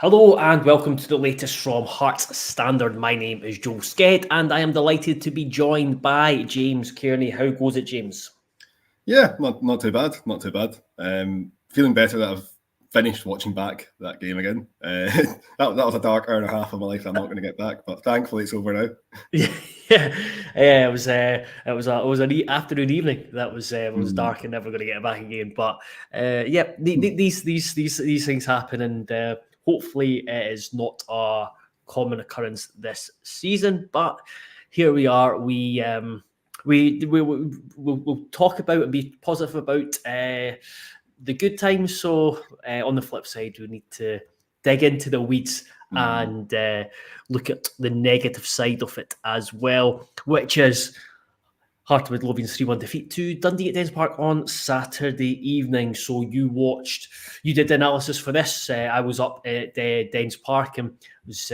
Hello and welcome to the latest from Hearts Standard. My name is Joel Sked and I am delighted to be joined by James Kearney. How goes it, James? Yeah, not too bad, not too bad. Feeling better that I've finished watching back that game again. That was a dark hour and a half of my life that I'm not going to get back, but thankfully it's over now. Yeah, it was an afternoon evening that was dark and never going to get it back again. But these things happen, and hopefully it is not a common occurrence this season. But here we are. We'll talk about and be positive about the good times. So on the flip side, we need to dig into the weeds and look at the negative side of it as well, which is Heart of Midlothian's 3-1 defeat to Dundee at Dens Park on Saturday evening. So you did the analysis for this. I was up at Dens Park and was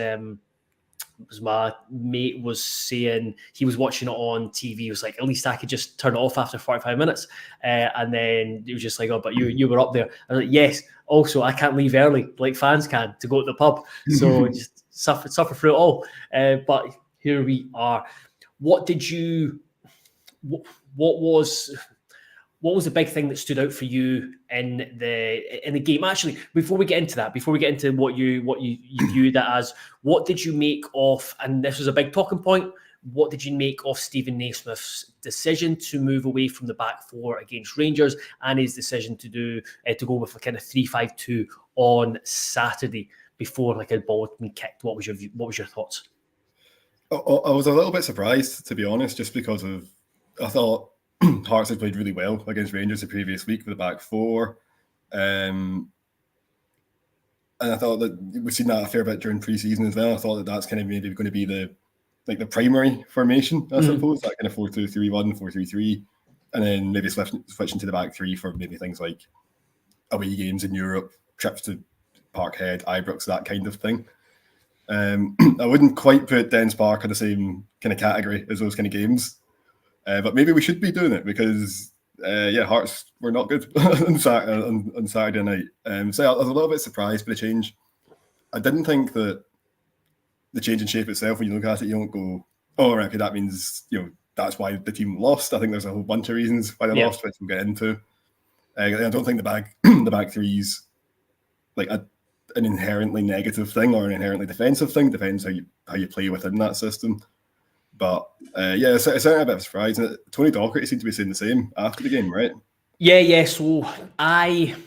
my mate was saying he was watching it on TV. He was like, at least I could just turn it off after 45 minutes. And then he was just like, oh, but you were up there. I was like, yes. Also, I can't leave early like fans can to go to the pub. So just suffer through it all. But here we are. What was the big thing that stood out for you in the game? Actually, before we get into what you viewed that as, what did you make of, and this was a big talking point, what did you make of Steven Naismith's decision to move away from the back four against Rangers and his decision to go with a kind of 3-5-2 on Saturday before like a ball had been kicked? What was your thoughts? I was a little bit surprised, to be honest, just because I thought Hearts had played really well against Rangers the previous week with the back four. And I thought that we've seen that a fair bit during pre-season as well. I thought that's kind of maybe going to be the primary formation, I suppose, that kind of 4-2-3-1, 4-3-3, and then maybe switching to the back three for maybe things like away games in Europe, trips to Parkhead, Ibrox, that kind of thing. I wouldn't quite put Dens Park in the same kind of category as those kind of games. But maybe we should be doing it because, Hearts were not good on Saturday night. So I was a little bit surprised by the change. I didn't think that the change in shape itself, when you look at it, you don't go, oh, right, okay, that means, that's why the team lost. I think there's a whole bunch of reasons why they lost, which we'll get into. I don't think the back three's like an inherently negative thing or an inherently defensive thing. Depends how you play within that system. But it's certainly a bit of a surprise. And Tony Docherty seemed to be saying the same after the game, right? Yeah. So I've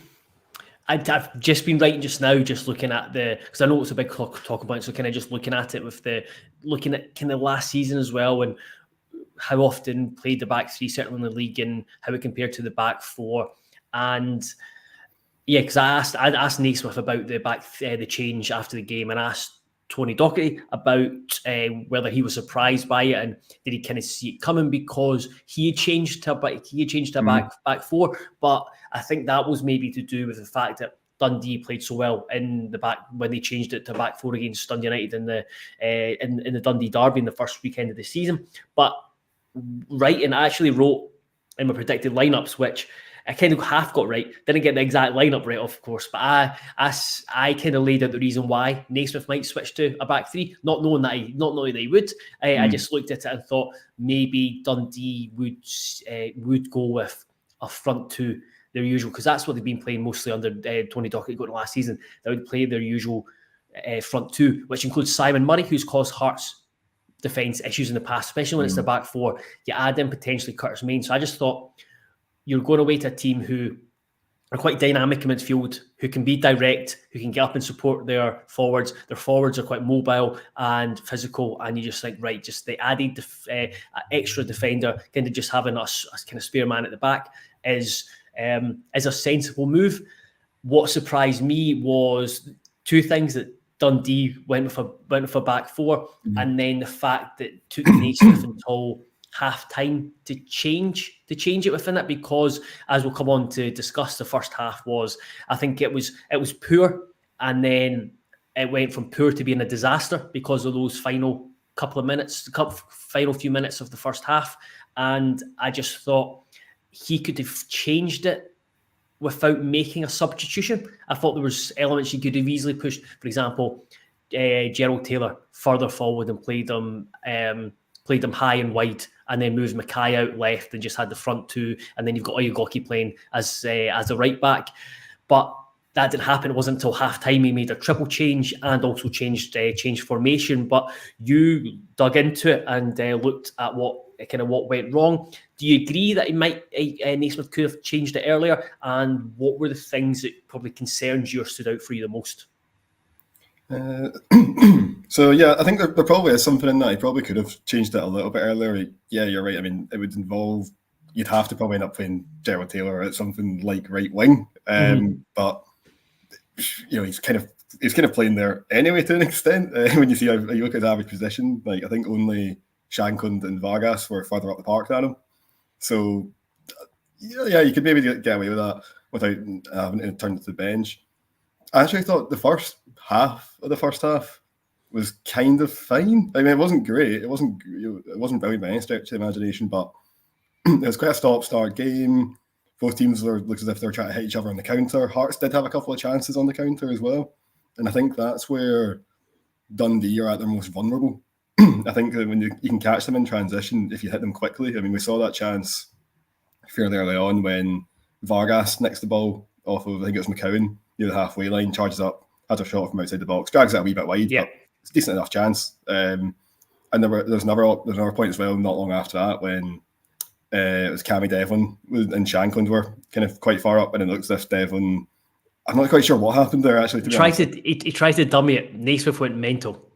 just been writing just now, just looking at because I know it's a big talk about, so kind of just looking at it looking at kind of last season as well, and how often played the back three, certainly in the league, and how it compared to the back four. And yeah, because I asked Naismith about the change after the game, and asked Tony Docherty about whether he was surprised by it and did he kind of see it coming, because he had changed to back four. But I think that was maybe to do with the fact that Dundee played so well in the back when they changed it to back four against Dundee United in the Dundee derby in the first weekend of the season. But I actually wrote in my predicted lineups, which I kind of half got right. Didn't get the exact lineup right, of course, but I kind of laid out the reason why Naismith might switch to a back three, not knowing that he would. I just looked at it and thought maybe Dundee would go with a front two, their usual, because that's what they've been playing mostly under Tony Docherty going to last season. They would play their usual front two, which includes Simon Murray, who's caused Hearts defence issues in the past, especially when it's the back four. You add in potentially Curtis Main. So I just thought, you're going away to a team who are quite dynamic in midfield, who can be direct, who can get up and support their forwards. Their forwards are quite mobile and physical, and you just think, right, just the added extra defender, kind of just having a kind of spare man at the back is a sensible move. What surprised me was two things: that Dundee went with a back four, and then the fact that it took Naismith until half time to change it within it, because as we'll come on to discuss, the first half was, I think it was poor, and then it went from poor to being a disaster because of those final few minutes of the first half. And I just thought he could have changed it without making a substitution. I thought there was elements you could have easily pushed. For example, Gerald Taylor further forward and played them high and wide, and then moved Mackay out left and just had the front two, and then you've got Oyugoki playing as a right back. But that didn't happen. It wasn't until half time he made a triple change and also changed formation. But you dug into it and looked at what went wrong. Do you agree that Naismith could have changed it earlier? And what were the things that probably concerned you or stood out for you the most? So yeah, I think there probably is something in that. He probably could have changed it a little bit earlier. Yeah, you're right. I mean, it would involve, you'd have to probably end up playing Gerald Taylor at something like right wing. But he's kind of playing there anyway to an extent. When you look at his average position, like I think only Shankland and Vargas were further up the park than him. So yeah, you could maybe get away with that without having to turn to the bench. I actually thought the first half of the first half was kind of fine. I mean, it wasn't great. It wasn't brilliant by any stretch of the imagination, but it was quite a stop-start game. Both teams looked as if they were trying to hit each other on the counter. Hearts did have a couple of chances on the counter as well. And I think that's where Dundee are at their most vulnerable. I think that when you can catch them in transition if you hit them quickly. I mean, we saw that chance fairly early on when Vargas nicks the ball off of, I think it was McCowan, near the halfway line, charges up, has a shot from outside the box, drags it a wee bit wide, but it's a decent enough chance. And there's another point as well, not long after that, when it was Cammy Devlin and Shankland were kind of quite far up, and it looks as if Devlin, I'm not quite sure what happened there actually. He tried to dummy it. Naismith went mental.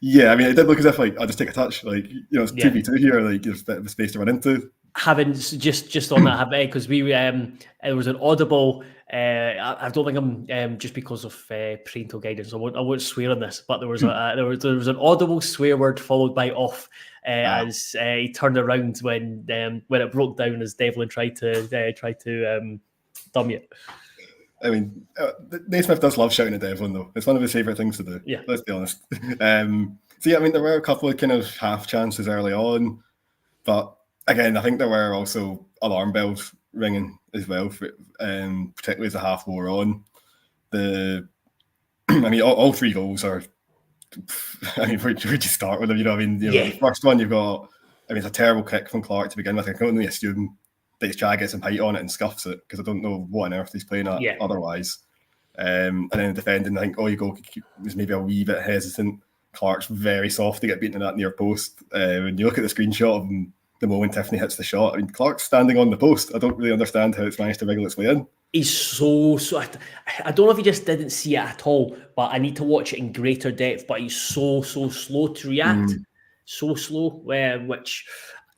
Yeah, I mean, it did look as if I'll just take a touch, it's 2v2 here, there's a bit of space to run into. Having just on that, because there was an audible. I don't think I'm just because of parental guidance. I won't swear on this, but there was an audible swear word followed by off as he turned around when it broke down as Devlin tried to dummy it. I mean, Naismith does love shouting at Devlin, though. It's one of his favourite things to do. Yeah, let's be honest. So yeah, I mean, there were a couple of kind of half chances early on, but again, I think there were also alarm bells ringing as well, particularly as the half wore on. I mean, all three goals are. I mean, where do you start with them? The first one you've got. I mean, it's a terrible kick from Clark to begin with. I can only assume that he's trying to get some height on it and scuffs it, because I don't know what on earth he's playing at otherwise. And then defending, I think Oyugoki was maybe a wee bit hesitant. Clark's very soft to get beaten in that near post. When you look at the screenshot of him, the moment Tiffany hits the shot, I mean, Clark's standing on the post. I don't really understand how it's managed to wriggle its way in. He's so I don't know if he just didn't see it at all, but I need to watch it in greater depth. But he's so slow to react, so slow. Which,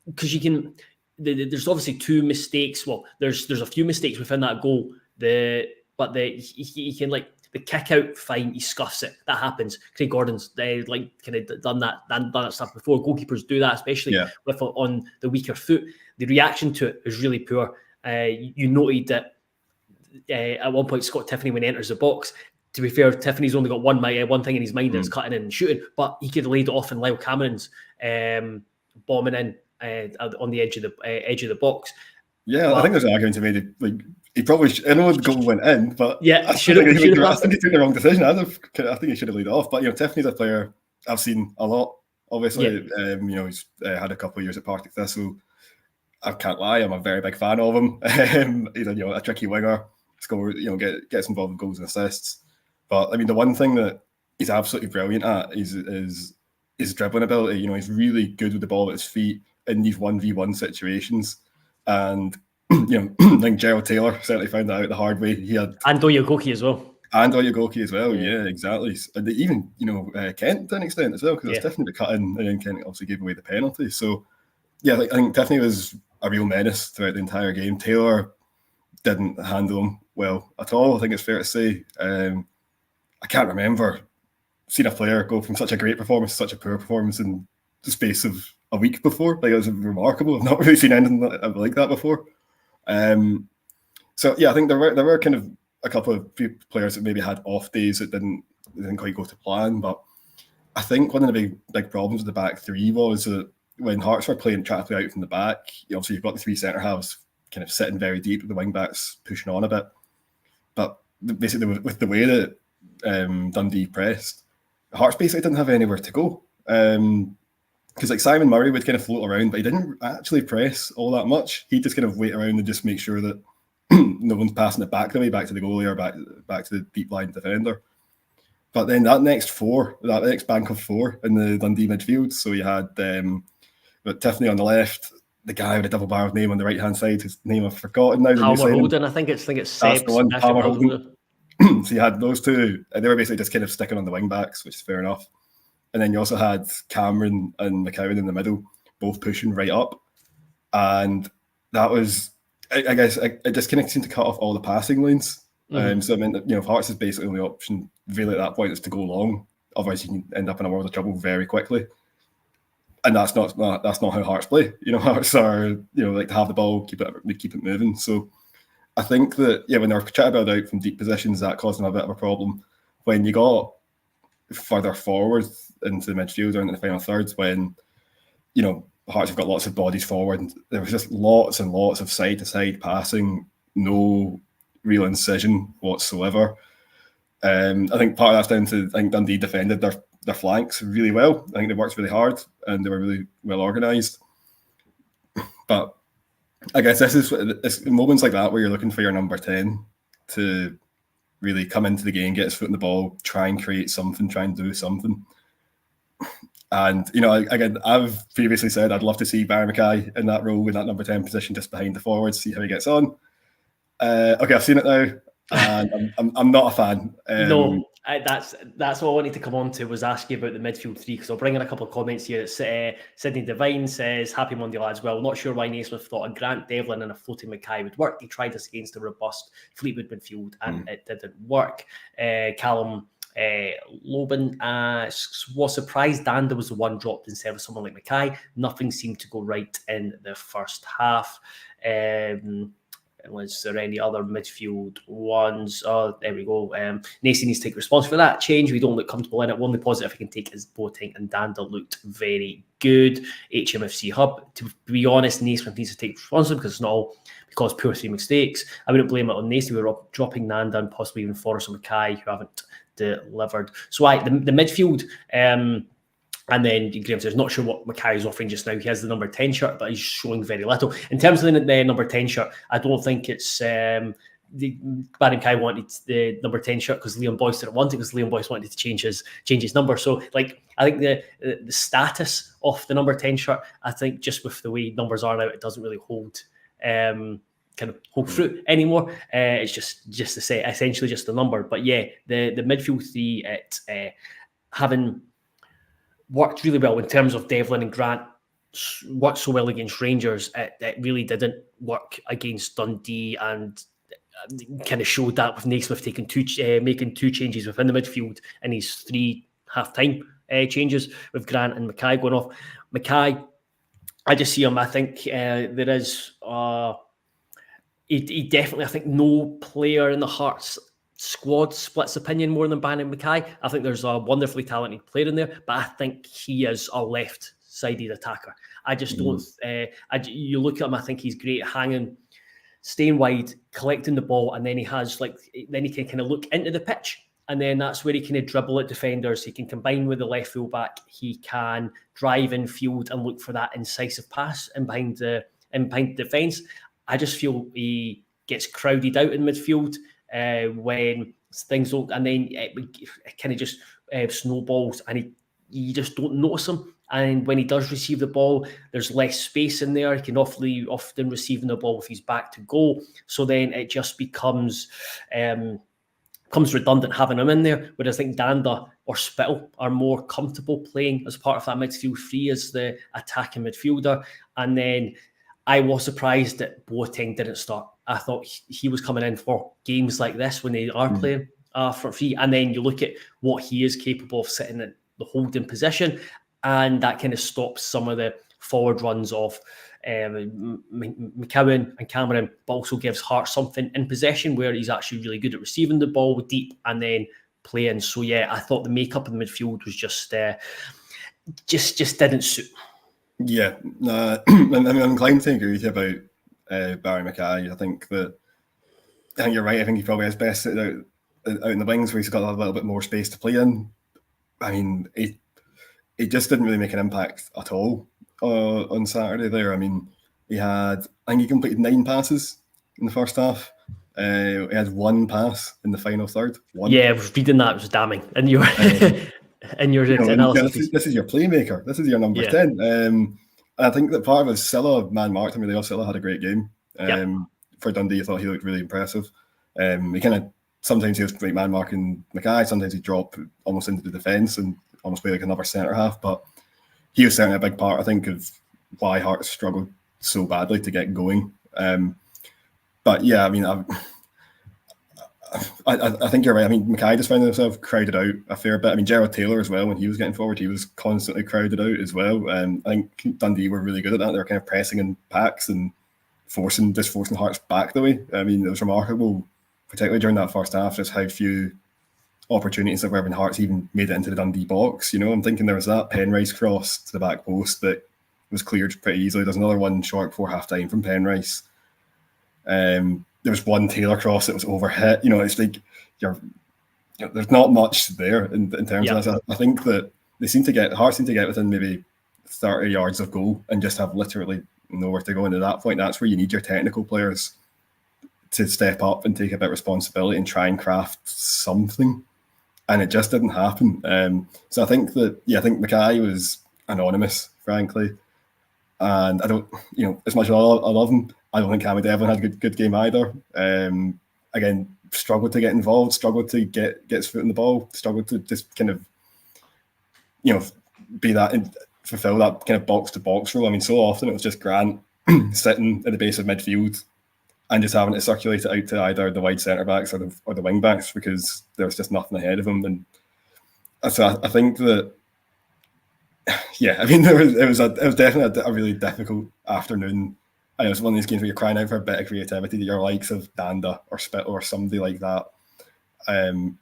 because you can, there's obviously two mistakes. Well, there's a few mistakes within that goal. He can the kick out, fine, he scuffs it. That happens. Craig Gordon's done that stuff before. Goalkeepers do that, especially with on the weaker foot. The reaction to it is really poor. You noted that at one point Scott Tiffany, when he enters the box, to be fair, Tiffany's only got one thing in his mind, that's cutting in and shooting, but he could have laid it off in Lyle Cameron's bombing in on the edge of the box. Yeah, I think there's an argument to be made. He probably, I know the goal went in, but I think he took the wrong decision. I think he should have laid it off. But Tiffany's a player I've seen a lot. Obviously, he's had a couple of years at Partick Thistle. I can't lie, I'm a very big fan of him. He's a tricky winger. Gets involved with goals and assists. But I mean, the one thing that he's absolutely brilliant at is his dribbling ability. He's really good with the ball at his feet in these 1v1 situations. And I think Gerald Taylor certainly found that out the hard way. He had and Oyugoki as well. Yeah, exactly. And even Kent to an extent as well, because it's Tiffany to cut in, and then Kent obviously gave away the penalty. So yeah, I think Tiffany was a real menace throughout the entire game. Taylor didn't handle him well at all, I think it's fair to say. I can't remember seeing a player go from such a great performance to such a poor performance in the space of a week before. It was remarkable. I've not really seen anything like that before. So yeah, I think there were kind of a couple of players that maybe had off days that didn't quite go to plan. But I think one of the big problems with the back three was that when Hearts were trying to play out from the back, obviously you've got the three centre halves kind of sitting very deep, the wing backs pushing on a bit. But basically, with the way that Dundee pressed, Hearts basically didn't have anywhere to go. Because like Simon Murray would kind of float around, but he didn't actually press all that much. He'd just kind of wait around and just make sure that no one's passing it back the way, back to the goalie or back to the deep line defender. But then that next bank of four in the Dundee midfield, so you had Tiffany on the left, the guy with the double barrel name on the right-hand side, whose name I've forgotten now. Palmer Holden, I think it's That's the one, Palmer Holden. So you had those two, and they were basically just kind of sticking on the wing backs, which is fair enough. And then you also had Cameron and McCowan in the middle, both pushing right up. And that was, I guess, it just kind of seemed to cut off all the passing lanes. So I mean, if Hearts is basically the only option really at that point is to go long. Otherwise, you can end up in a world of trouble very quickly. And that's not how Hearts play. Hearts are like to have the ball, keep it moving. So I think that when they're trying to build out from deep positions, that caused them a bit of a problem. When you got further forward into the midfield or into the final thirds, when Hearts have got lots of bodies forward, and there was just lots and lots of side to side passing, no real incision whatsoever. I think part of that's down to Dundee defended their flanks really well. I think they worked really hard and they were really well organised. But I guess it's moments like that where you're looking for your number 10 to really come into the game, get his foot in the ball, try and create something, try and do something. And, again, I've previously said I'd love to see Barry Mackay in that role, in that number 10 position, just behind the forwards, see how he gets on. Okay, I've seen it now, and I'm not a fan. No, that's what I wanted to come on to, was ask you about the midfield three, because I'll bring in a couple of comments here. Sydney Devine says, happy Monday, lads. Well, not sure why Naismith thought a Grant, Devlin and a floating Mackay would work. He tried this against a robust Fleetwood midfield and it didn't work. Callum Loban was surprised Danda was the one dropped instead of someone like Mackay. Nothing seemed to go right in the first half. Was there any other midfield ones? Oh, there we go. Nacy needs to take responsibility for that change. We don't look comfortable in it. Only positive I can take is Boateng and Danda looked very good. HMFC Hub, to be honest, Naismith needs to take responsibility because it's not all because poor three mistakes. I wouldn't blame it on Nacy. We were dropping Nanda and possibly even Forrest and Mackay, who haven't delivered. So the midfield, and then Graham says, not sure what Mackay is offering just now. He has the number 10 shirt, but he's showing very little. In terms of the number 10 shirt, I don't think it's Barry Mackay wanted the number 10 shirt because Liam Boyce didn't want it, because Liam Boyce wanted to change his number. So I think the status of the number 10 shirt, I think just with the way numbers are now, it doesn't really hold fruit anymore. It's just to say essentially just the number. But yeah, the midfield three, having worked really well in terms of Devlin and Grant, worked so well against Rangers. It really didn't work against Dundee, and kind of showed that with Naismith making two changes within the midfield in his 3 half-time changes, with Grant and Mackay going off. Mackay, I just see him. I think there is he definitely, I think no player in the Hearts squad splits opinion more than Barry Mackay. I think there's a wonderfully talented player in there, but I think he is a left-sided attacker. I just don't. You look at him, I think he's great at hanging, staying wide, collecting the ball, and then he can kind of look into the pitch, and then that's where he can dribble at defenders. He can combine with the left fullback. He can drive in field and look for that incisive pass in behind the defence. I just feel he gets crowded out in midfield when things don't, and then it kind of just snowballs, and you just don't notice him. And when he does receive the ball, there's less space in there. He can often receiving the ball with his back to goal. So then it just becomes redundant having him in there. Whereas I think Danda or Spittle are more comfortable playing as part of that midfield three as the attacking midfielder. And then I was surprised that Boateng didn't start. I thought he was coming in for games like this when they are playing front three. And then you look at what he is capable of sitting in the holding position, and that kind of stops some of the forward runs of McCowan and Cameron, but also gives Hart something in possession where he's actually really good at receiving the ball deep and then playing. So yeah, I thought the makeup of the midfield was just didn't suit. Yeah, I'm inclined to agree with you about Barry Mackay. I think you're right. I think he probably is best out in the wings, where he's got a little bit more space to play in. I mean, he just didn't really make an impact at all on Saturday there. I mean, I think he completed 9 passes in the first half. He had 1 pass in the final third. Yeah, reading that was damning. And your analysis. This is your playmaker. This is your number 10. And I think that part of his Silla man marked him really well. Silla had a great game. For Dundee, I thought he looked really impressive. Sometimes he was great man marking Mackay, sometimes he'd drop almost into the defence and almost play like another centre half. But he was certainly a big part, I think, of why Hearts struggled so badly to get going. But yeah, I mean, I think you're right. I mean, Mackay just found himself crowded out a fair bit. I mean, Gerald Taylor as well, when he was getting forward, he was constantly crowded out as well. I think Dundee were really good at that. They were kind of pressing in packs and forcing Hearts back the way. I mean, it was remarkable, particularly during that first half, just how few opportunities that were when Hearts even made it into the Dundee box. You know, I'm thinking there was that Penrice cross to the back post that was cleared pretty easily. There's another one short before half time from Penrice. There was one Taylor cross that was overhit. You know, it's like there's not much there in terms of this. I think that Hearts seem to get within maybe 30 yards of goal and just have literally nowhere to go. And at that point, that's where you need your technical players to step up and take a bit of responsibility and try and craft something. And it just didn't happen. So I think Mackay was anonymous, frankly. And I don't, as much as I love him, I don't think Cammy Devlin had a good game either. Again, struggled to get involved, struggled to get his foot in the ball, struggled to just kind of, be that and fulfill that kind of box to box role. I mean, so often it was just Grant sitting at the base of midfield and just having to circulate it out to either the wide centre backs or the wing backs because there was just nothing ahead of him. And so I think that, I mean, it was definitely a really difficult afternoon. And it was one of these games where you're crying out for a bit of creativity to your likes of Danda or Spittle or somebody like that. And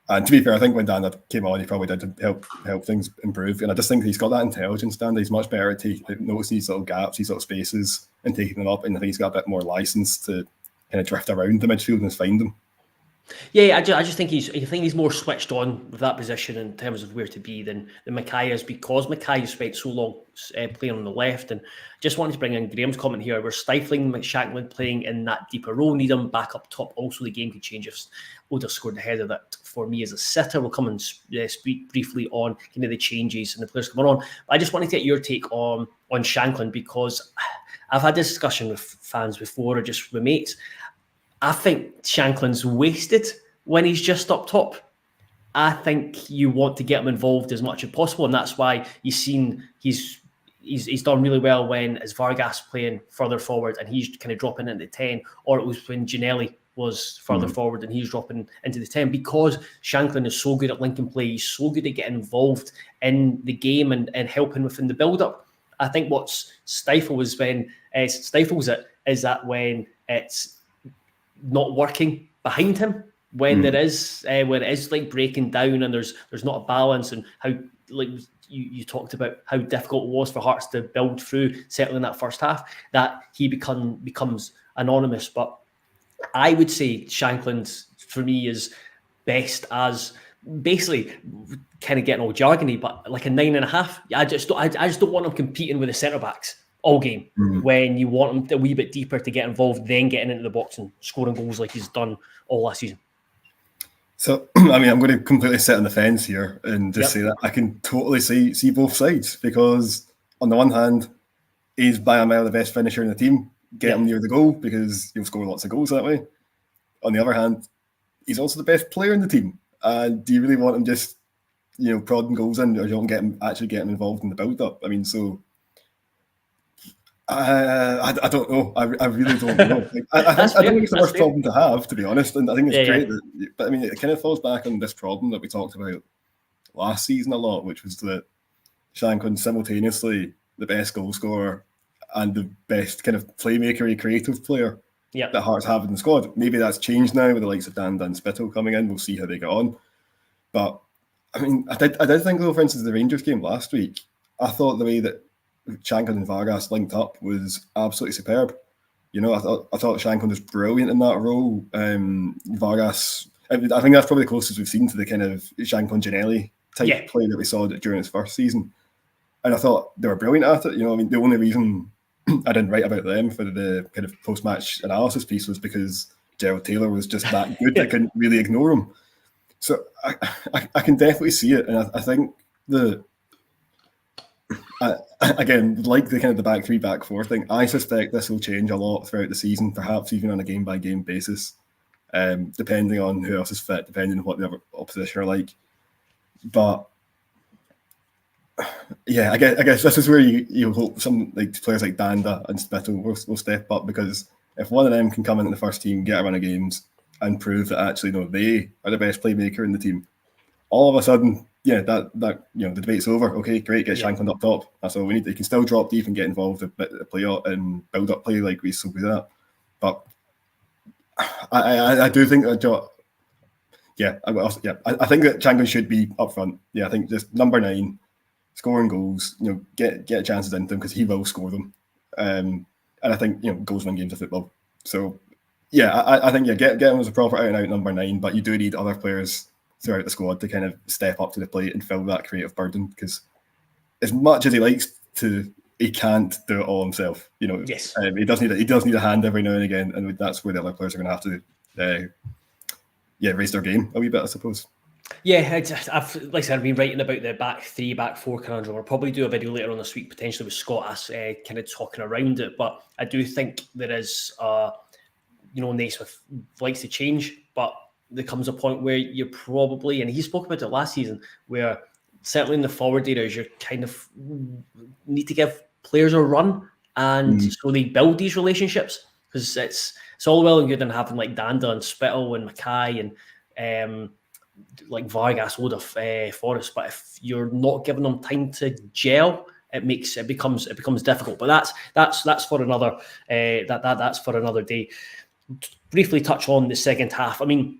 to be fair, I think when Danda came on, he probably did help things improve. And I just think he's got that intelligence, Danda. He's much better at noticing these little gaps, these little spaces, and taking them up. And I think he's got a bit more license to kind of drift around the midfield and find them. Yeah, I just think he's more switched on with that position in terms of where to be than Mackay is, because Mackay has spent so long playing on the left. And just wanted to bring in Graham's comment here. We're stifling Shankland playing in that deeper role. Need him back up top. Also, the game could change if Oda scored ahead of that. For me as a sitter, we'll come and speak briefly on the changes and the players coming on. But I just wanted to get your take on Shankland, because I've had this discussion with fans before, or just with mates. I think Shankland's wasted when he's just up top. I think you want to get him involved as much as possible, and that's why you've seen he's done really well when as Vargas playing further forward and he's kind of dropping into 10, or it was when Ginelli was further forward and he's dropping into the 10, because Shankland is so good at linking play, he's so good at getting involved in the game and helping within the build-up. I think what stifles it is that when it's not working behind him, when it is like breaking down and there's not a balance, and how, like you talked about how difficult it was for Hearts to build through, certainly in that first half, that he becomes anonymous. But I would say Shankland for me is best as basically kind of getting all jargony, but like a 9.5. I just don't want him competing with the centre backs all game, when you want him a wee bit deeper to get involved, then getting into the box and scoring goals like he's done all last season. So, I mean, I'm going to completely sit on the fence here and just say that I can totally see both sides, because on the one hand, he's by a mile the best finisher in the team. Get him near the goal because he'll score lots of goals that way. On the other hand, he's also the best player in the team. Do you really want him just, prodding goals in, or do you want to actually get him involved in the build-up? I mean, so I don't know. I really don't know. I don't think it's the worst problem to have, to be honest. And I think it's great. But I mean, it kind of falls back on this problem that we talked about last season a lot, which was that Shankland simultaneously the best goal scorer and the best kind of playmaker, creative player that Hearts have in the squad. Maybe that's changed now with the likes of Dan Spittle coming in. We'll see how they get on. But I mean, I did think, though, for instance, the Rangers game last week, I thought the way that Shankland and Vargas linked up was absolutely superb. You know, I thought Shankland was brilliant in that role. Vargas, I think that's probably the closest we've seen to the kind of Shankland Ginelli type play that we saw during his first season. And I thought they were brilliant at it. You know, I mean, the only reason I didn't write about them for the kind of post-match analysis piece was because Gerald Taylor was just that good. I couldn't really ignore him. So I can definitely see it. And I think again, like the kind of the back three, back four thing, I suspect this will change a lot throughout the season, perhaps even on a game-by-game basis, depending on who else is fit, depending on what the other opposition are like. But yeah, I guess this is where you hope some like players like Danda and Spittle will step up, because if one of them can come into the first team, get a run of games, and prove that actually they are the best playmaker in the team, all of a sudden, that the debate's over. Okay, great, get Shankland up top. That's all we need. They can still drop deep and get involved with play and build up play like we so good at. But I do think that I think that Shankland should be up front. Yeah, I think just number 9. Scoring goals, get chances into him because he will score them, and I think goals win games of football. So I think get him as a proper out and out number 9, but you do need other players throughout the squad to kind of step up to the plate and fill that creative burden, because as much as he likes to, he can't do it all himself. Yes, he does need a hand every now and again, and that's where the other players are going to have to raise their game a wee bit, I suppose. Yeah, I've been writing about the back 3, back 4 conundrum. I'll probably do a video later on this week, potentially with Scott as kind of talking around it. But I do think there is, Naismith likes to change, but there comes a point where you're probably, and he spoke about it last season, where certainly in the forward areas, you kind of need to give players a run, and so they build these relationships, because it's all well and good and having like Danda and Spittle and Mackay and like Vargas, load of Forest, but if you're not giving them time to gel, it becomes difficult. But that's for another that's for another day. Briefly touch on the second half. I mean,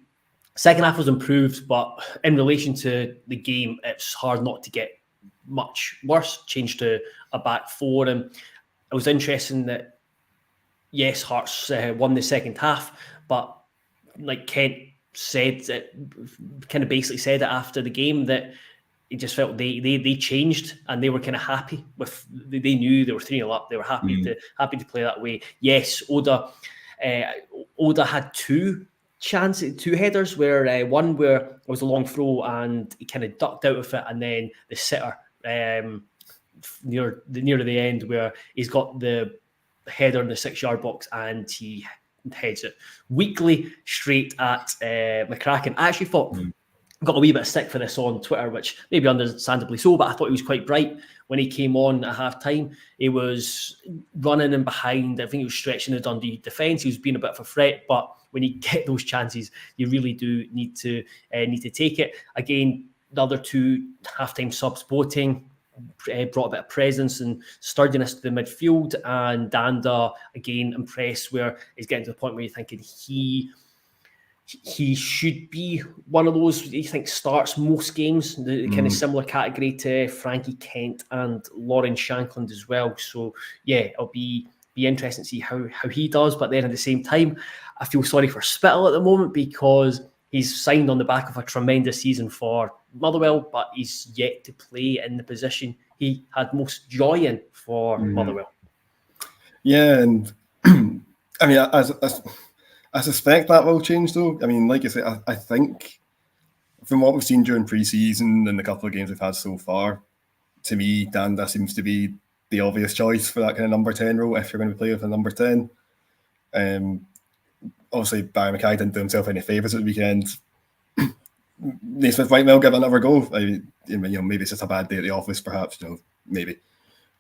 second half was improved, but in relation to the game, it's hard not to get much worse. Changed to a back 4, and it was interesting that yes, Hearts won the second half, but like Kent said, it kind of basically said it after the game, that he just felt they changed and they were kind of happy with. They knew they were 3-0 up. They were happy to play that way. Yes, Oda had 2 chances, 2 headers, where one where it was a long throw and he kind of ducked out of it, and then the sitter near the end where he's got the header in the 6-yard box and he heads it weakly straight at McCracken. I actually thought got a wee bit of stick for this on Twitter, which maybe understandably so, but I thought he was quite bright when he came on at half time. He was running in behind. I think he was stretching the Dundee defence. He was being a bit of a threat, but when you get those chances, you really do need to take it. Again, the other 2 halftime subs, Boateng brought a bit of presence and sturdiness to the midfield, and Danda again impressed, where he's getting to the point where you're thinking he should be one of those you think starts most games, the kind of similar category to Frankie Kent and Lauren Shankland as well. So yeah, it'll be interesting to see how he does. But then at the same time, I feel sorry for Spittle at the moment, because he's signed on the back of a tremendous season for Motherwell, but he's yet to play in the position he had most joy in for Motherwell. Yeah, and I mean, I suspect that will change, though. I mean, like you said, I think from what we've seen during pre-season and the couple of games we've had so far, to me, Danda seems to be the obvious choice for that kind of number 10 role if you're going to play with a number 10. Obviously, Barry Mackay didn't do himself any favours at the weekend. Naismith might well give another go. Maybe it's just a bad day at the office, perhaps. Maybe.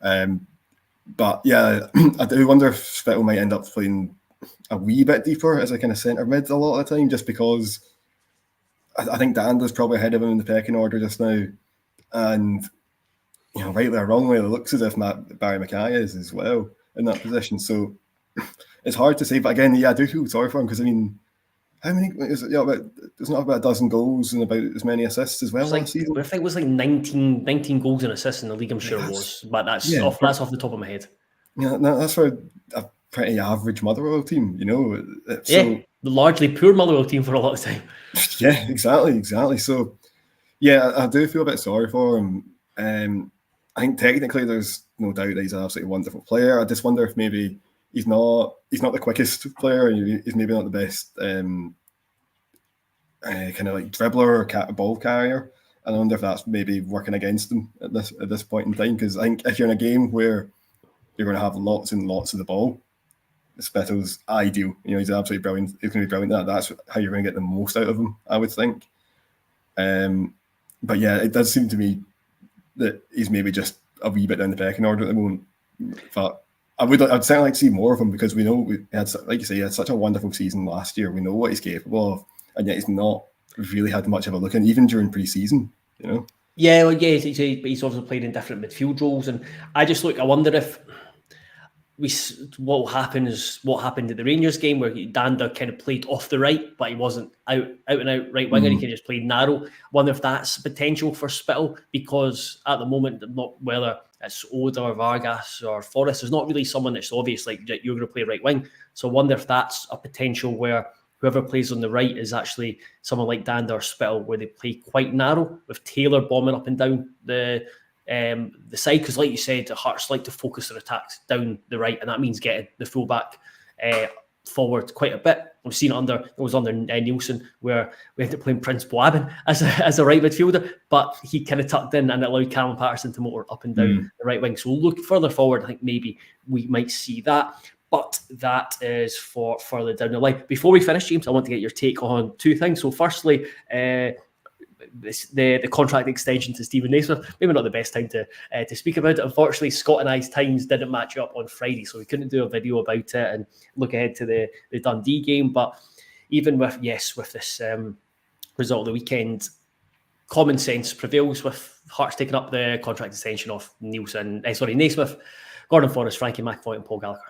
But yeah, I do wonder if Spittle might end up playing a wee bit deeper as a kind of centre mid a lot of the time, just because I think Danda's probably ahead of him in the pecking order just now, and rightly or wrongly, it looks as if Barry Mackay is as well in that position. So it's hard to say, but again, I do feel sorry for him, because I mean, how many is it? There's not about a dozen goals and about as many assists as well last season. I think it was like 19 goals and assists in the league. I'm sure it was, but that's off the top of my head. Yeah, that's for a pretty average Motherwell team, you know. The largely poor Motherwell team for a lot of time. Yeah, exactly. So, yeah, I do feel a bit sorry for him. I think technically there's no doubt that he's an absolutely wonderful player. I just wonder if maybe he's not the quickest player, and he's maybe not the best kind of like dribbler or ball carrier. And I wonder if that's maybe working against him at this point in time. Because I think if you're in a game where you're going to have lots and lots of the ball, Spittle's ideal. You know, he's absolutely brilliant. He's going to be brilliant at that. That's how you're going to get the most out of him, I would think. But yeah, it does seem to me that he's maybe just a wee bit down the pecking order at the moment. But I'd certainly like to see more of him, because we know we had, like you say, he had such a wonderful season last year. We know what he's capable of, and yet he's not really had much of a look in, even during pre-season, you know. Yeah, well, yeah, he's also played in different midfield roles, and I wonder if what happened at the Rangers game, where Danda kind of played off the right, but he wasn't out and out right winger. He kind of just played narrow. I wonder if that's potential for Spittle, because at the moment, not whether it's Oda or Vargas or Forrest, there's not really someone that's obvious like you're going to play right wing. So I wonder if that's a potential where whoever plays on the right is actually someone like Danda or Spittle, where they play quite narrow, with Taylor bombing up and down the side, because like you said, the Hearts like to focus their attacks down the right, and that means getting the fullback forward quite a bit. We've seen it was under Nielsen, where we ended up playing Prince Boabin as a right midfielder, but he kind of tucked in and allowed Callum Patterson to motor up and down the right wing. So we'll look further forward. I think maybe we might see that, but that is for further down the line. Before we finish, James, I want to get your take on two things. So firstly, the contract extension to Steven Naismith. Maybe not the best time to speak about it. Unfortunately, Scott and I's times didn't match up on Friday, so we couldn't do a video about it and look ahead to the Dundee game. But even with this result of the weekend, common sense prevails, with Hearts taking up the contract extension of Naismith, Gordon Forrest, Frankie McAvoy, and Paul Gallagher.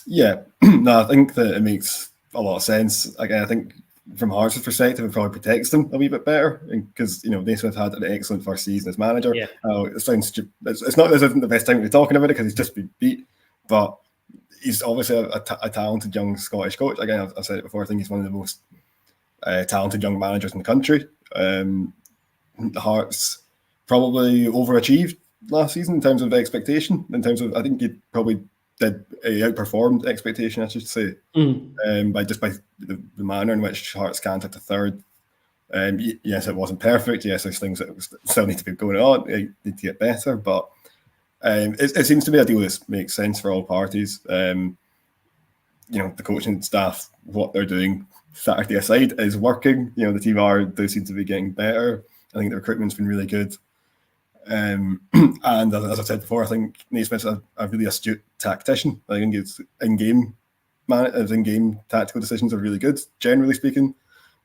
Yeah, no, I think that it makes a lot of sense. Again, I think from Hearts' perspective, it probably protects them a wee bit better, because Naismith had an excellent first season as manager. Yeah. It sounds it's not this isn't the best time to be talking about it, because he's just been beat, but he's obviously a talented young Scottish coach. Again, I've said it before. I think he's one of the most talented young managers in the country. The Hearts probably overachieved last season in terms of expectation. In terms of, I think he probably did outperformed expectation, I should say, by the manner in which Hearts cantered to third. Yes, it wasn't perfect. Yes, there's things that still need to be going on. They need to get better, but it seems to be a deal that makes sense for all parties. The coaching staff, what they're doing Saturday aside, is working. The team do seem to be getting better. I think the recruitment's been really good. And as I said before, I think Naismith's a really astute tactician. I think his in-game tactical decisions are really good, generally speaking.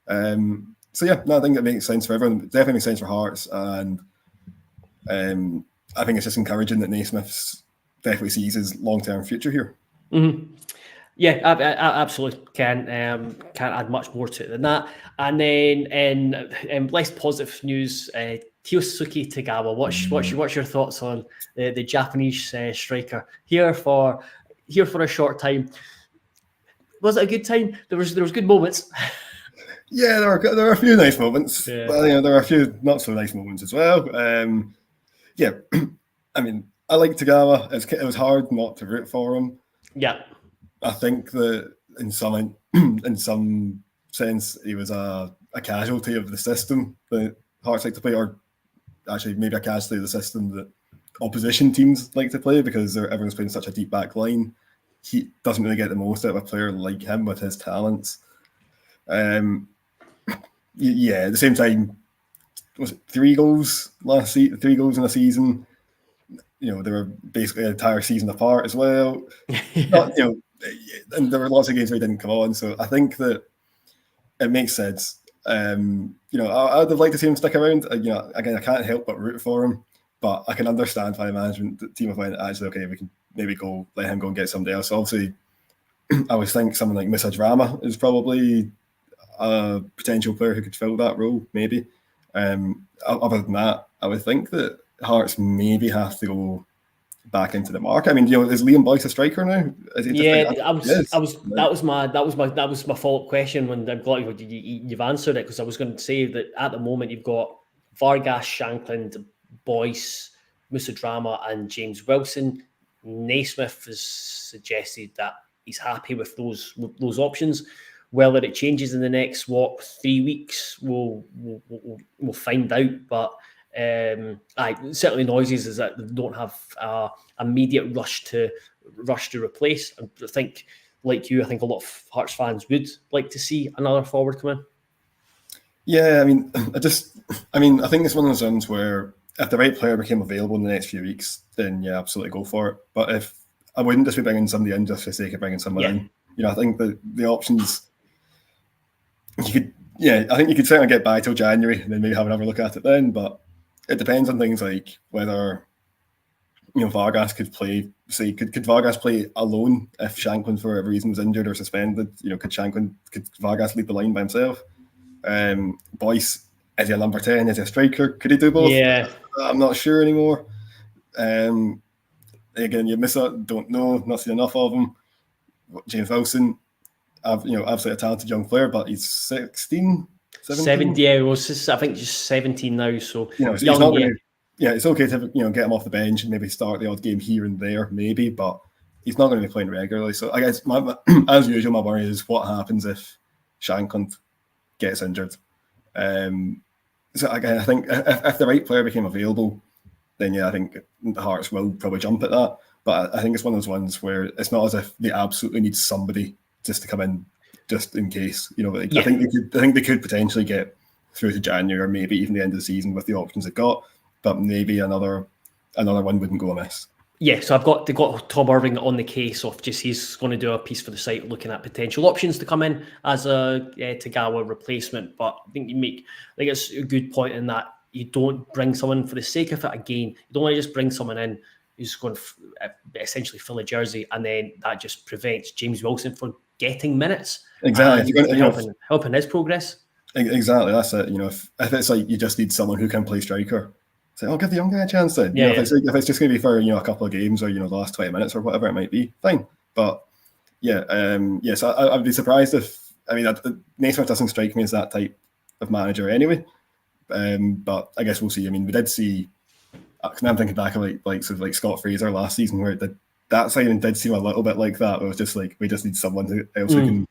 So yeah, no, I think it makes sense for everyone. It definitely makes sense for Hearts, and I think it's just encouraging that Naismith definitely sees his long-term future here. Mm-hmm. Yeah, I absolutely can't add much more to it than that. And then in less positive news, Tiosuke Tagawa. What's your thoughts on the Japanese striker here for a short time? Was it a good time? There was good moments. Yeah, there were a few nice moments. Yeah. Well, there were a few not so nice moments as well. Yeah, I mean, I like Tagawa. It was hard not to root for him. Yeah. I think that in some sense he was a casualty of the system that Hearts like to play, or actually maybe a casualty of the system that opposition teams like to play, because everyone's playing such a deep back line. He doesn't really get the most out of a player like him with his talents. Yeah, at the same time, was it 3 goals last season? 3 goals in a season. They were basically an entire season apart as well. And there were lots of games where he didn't come on. So I think that it makes sense. I'd have liked to see him stick around. Again, I can't help but root for him, but I can understand why the management team have went, actually, okay, we can maybe let him go and get somebody else. So obviously, I always think someone like Misaj Rama is probably a potential player who could fill that role, maybe. Other than that, I would think that Hearts maybe have to go back into the market. I mean, is Liam Boyce a striker now? That was my follow-up question. When I'm glad you've answered it, because I was going to say that at the moment you've got Vargas, Shankland, Boyce, Musa Drama, and James Wilson. Naismith has suggested that he's happy with those options. Whether it changes in the next 3 weeks, we'll find out. But certainly noises is that they don't have immediate rush to replace. I think, like you, I think a lot of Hearts fans would like to see another forward come in. Yeah, I mean, I think it's one of those ones where if the right player became available in the next few weeks, then yeah, absolutely go for it. But if I wouldn't just be bringing somebody in just for the sake of bringing someone in. I think the options I think you could certainly get by till January and then maybe have another look at it then. But it depends on things like whether Vargas could play. Say, could Vargas play alone if Shankland for whatever reason was injured or suspended? Could Vargas lead the line by himself? Boyce, is he a number 10? Is he a striker? Could he do both? Yeah, I'm not sure anymore. Again, you miss out. Don't know. Not seen enough of him. James Wilson, absolutely a talented young player, but he's 16, 17. I think just 17 now. So it's not gonna, it's okay to get him off the bench and maybe start the odd game here and there, maybe, but he's not going to be playing regularly. So I guess as usual, my worry is what happens if Shankland gets injured. So again, I think if the right player became available, then I think the Hearts will probably jump at that. But I think it's one of those ones where it's not as if they absolutely need somebody just to come in, just in case. I think they could potentially get through to January or maybe even the end of the season with the options they've got. But maybe another one wouldn't go amiss. Yeah, so they got Tom Irving on the case of just he's going to do a piece for the site looking at potential options to come in as a Tagawa replacement. But I think it's a good point in that you don't bring someone for the sake of it. Again, you don't want to just bring someone in who's going to essentially fill a jersey, and then that just prevents James Wilson from getting minutes. Exactly, helping his progress. Exactly, that's it. If it's like you just need someone who can play striker, say, give the young guy a chance then. If it's just going to be for a couple of games or the last 20 minutes or whatever it might be, fine. But so I'd be surprised if Naismith doesn't strike me as that type of manager anyway. But I guess we'll see. We did see. Now I'm thinking back of like Scott Fraser last season, where that signing did seem a little bit like that. It was just like we just need someone else who can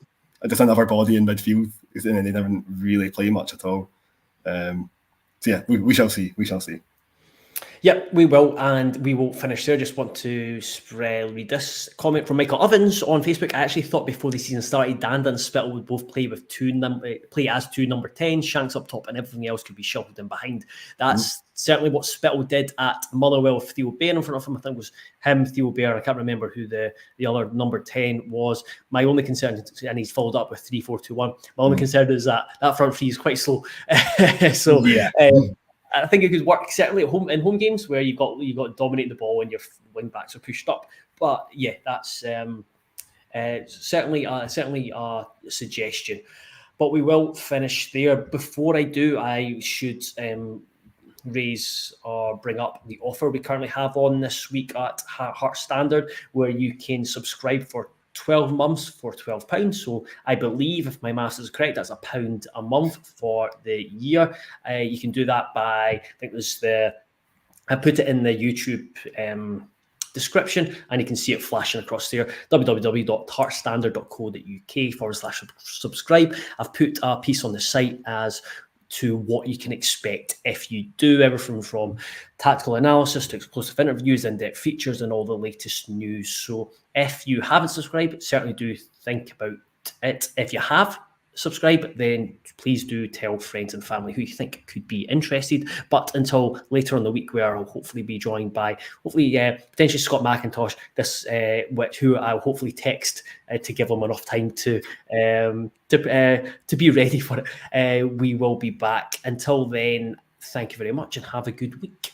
just another body in midfield, and they didn't really play much at all. We shall see. We shall see. Yep, we will, and we will finish there. Just want to read this comment from Michael Evans on Facebook. I actually thought before the season started, Dundee and Spittle would both play with play as two number 10s, Shanks up top, and everything else could be shuffled in behind. That's certainly what Spittle did at Motherwell with Theo Bair in front of him. I think it was him, Theo Bair. I can't remember who the other number 10 was. My only concern, and he's followed up with 3-4-2-1. My only concern is that front three is quite slow. I think it could work certainly in home games where you've got dominating the ball and your wing backs are pushed up. But yeah, that's certainly a suggestion. But we will finish there. Before I do, I should raise or bring up the offer we currently have on this week at Hearts Standard, where you can subscribe for 12 months for £12. So I believe, if my maths is correct, that's £1 a month for the year. You can do that by, I put it in the YouTube description, and you can see it flashing across there, www.heartstandard.co.uk/subscribe. I've put a piece on the site as to what you can expect if you do, everything from tactical analysis to exclusive interviews, in-depth features, and all the latest news. So if you haven't subscribed, certainly do think about it. If you have subscribed, then please do tell friends and family who you think could be interested. But until later on the week, where I'll hopefully be joined by potentially Scott McIntosh, who I'll hopefully text to give him enough time to be ready for it. We will be back. Until then, thank you very much and have a good week.